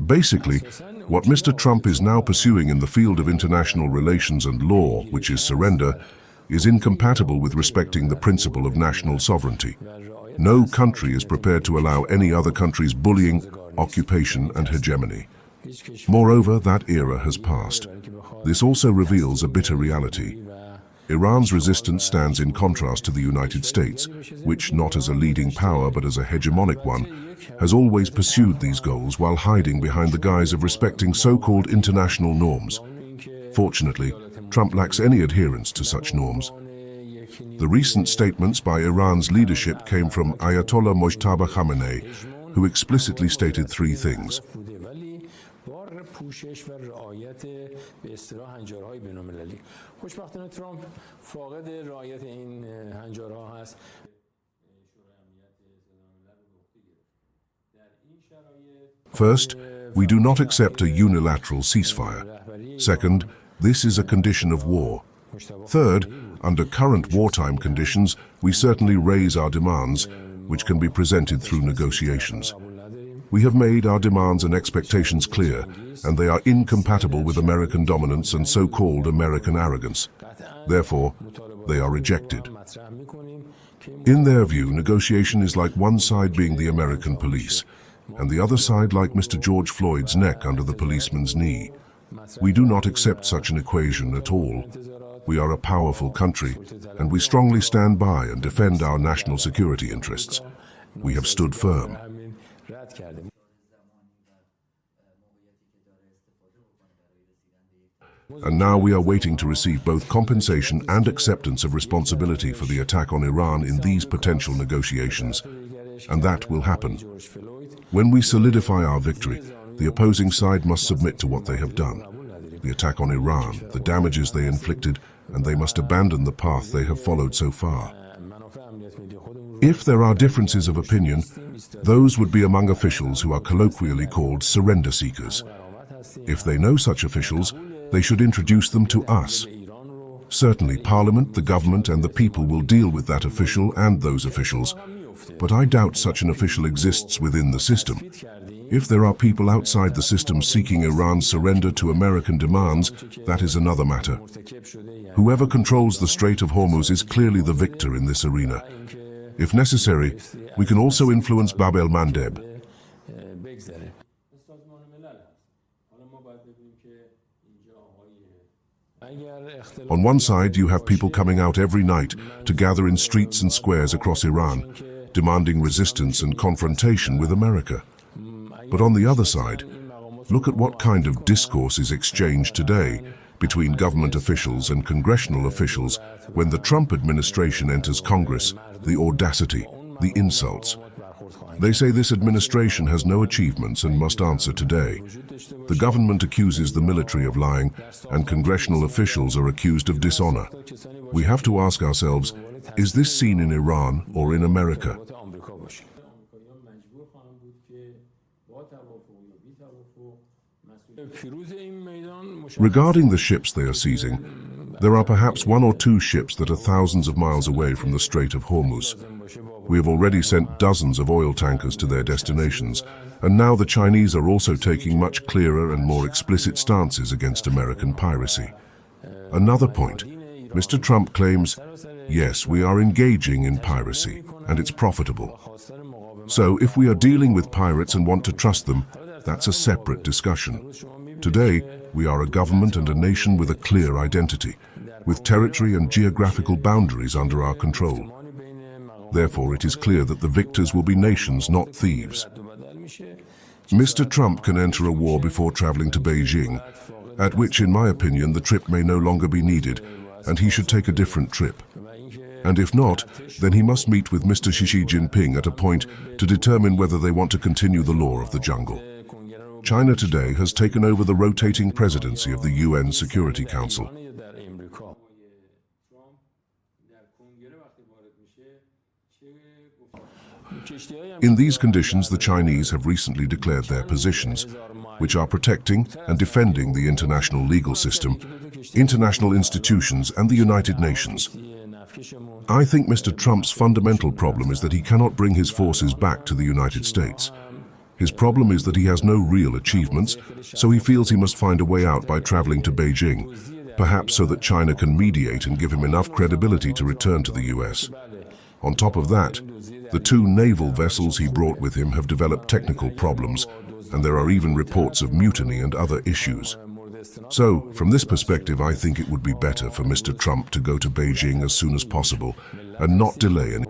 Basically, what Mr. Trump is now pursuing in the field of international relations and law, which is surrender, is incompatible with respecting the principle of national sovereignty. No country is prepared to allow any other country's bullying, occupation, and hegemony. Moreover, that era has passed. This also reveals a bitter reality. Iran's resistance stands in contrast to the United States, which, not as a leading power but as a hegemonic one, has always pursued these goals while hiding behind the guise of respecting so-called international norms. Fortunately, Trump lacks any adherence to such norms. The recent statements by Iran's leadership came from Ayatollah Mojtaba Khamenei, who explicitly stated three things. First, we do not accept a unilateral ceasefire. Second, this is a condition of war. Third, under current wartime conditions, we certainly raise our demands, which can be presented through negotiations. We have made our demands and expectations clear, and they are incompatible with American dominance and so-called American arrogance. Therefore, they are rejected. In their view, negotiation is like one side being the American police, and the other side like Mr. George Floyd's neck under the policeman's knee. We do not accept such an equation at all. We are a powerful country, and we strongly stand by and defend our national security interests. We have stood firm. And now we are waiting to receive both compensation and acceptance of responsibility for the attack on Iran in these potential negotiations. And that will happen. When we solidify our victory, the opposing side must submit to what they have done. The attack on Iran, the damages they inflicted, and they must abandon the path they have followed so far. If there are differences of opinion, those would be among officials who are colloquially called surrender seekers. If they know such officials, they should introduce them to us. Certainly, Parliament, the government, and the people will deal with that official and those officials, but I doubt such an official exists within the system. If there are people outside the system seeking Iran's surrender to American demands, that is another matter. Whoever controls the Strait of Hormuz is clearly the victor in this arena. If necessary, we can also influence Bab el-Mandeb. On one side, you have people coming out every night to gather in streets and squares across Iran, demanding resistance and confrontation with America. But on the other side, look at what kind of discourse is exchanged today between government officials and congressional officials when the Trump administration enters Congress, the audacity, the insults. They say this administration has no achievements and must answer today. The government accuses the military of lying, and congressional officials are accused of dishonor. We have to ask ourselves, is this seen in Iran or in America? Regarding the ships they are seizing, there are perhaps one or two ships that are thousands of miles away from the Strait of Hormuz. We have already sent dozens of oil tankers to their destinations, and now the Chinese are also taking much clearer and more explicit stances against American piracy. Another point, Mr. Trump claims, yes, we are engaging in piracy, and it's profitable. So if we are dealing with pirates and want to trust them, that's a separate discussion. Today, we are a government and a nation with a clear identity, with territory and geographical boundaries under our control. Therefore, it is clear that the victors will be nations, not thieves. Mr. Trump can enter a war before traveling to Beijing, at which, in my opinion, the trip may no longer be needed, and he should take a different trip. And if not, then he must meet with Mr. Xi Jinping at a point to determine whether they want to continue the law of the jungle. China today has taken over the rotating presidency of the UN Security Council. In these conditions, the Chinese have recently declared their positions, which are protecting and defending the international legal system, international institutions, and the United Nations. I think Mr. Trump's fundamental problem is that he cannot bring his forces back to the United States. His problem is that he has no real achievements, so he feels he must find a way out by traveling to Beijing, perhaps so that China can mediate and give him enough credibility to return to the US. On top of that, the 2 naval vessels he brought with him have developed technical problems, and there are even reports of mutiny and other issues. So, from this perspective, I think it would be better for Mr. Trump to go to Beijing as soon as possible and not delay any.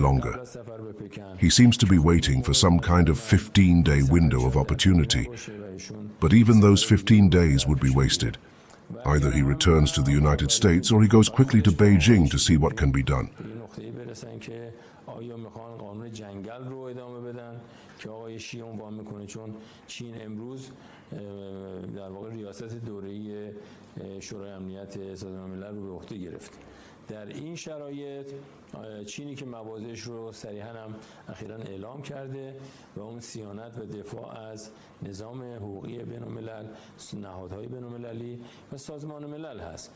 Longer. He seems to be waiting for some kind of 15-day window of opportunity, but even those 15 days would be wasted. Either he returns to the United States or he goes quickly to Beijing to see what can be done. که آقای شی عنوان میکنه چون چین امروز در واقع ریاست دوره‌ای شورای امنیت سازمان ملل رو به عهده گرفت. در این شرایط چینی که مواضعش رو صریحاً هم اخیراً اعلام کرده و اون صیانت و دفاع از نظام حقوقی بین‌الملل، نهادهای بین‌المللی و سازمان ملل هست.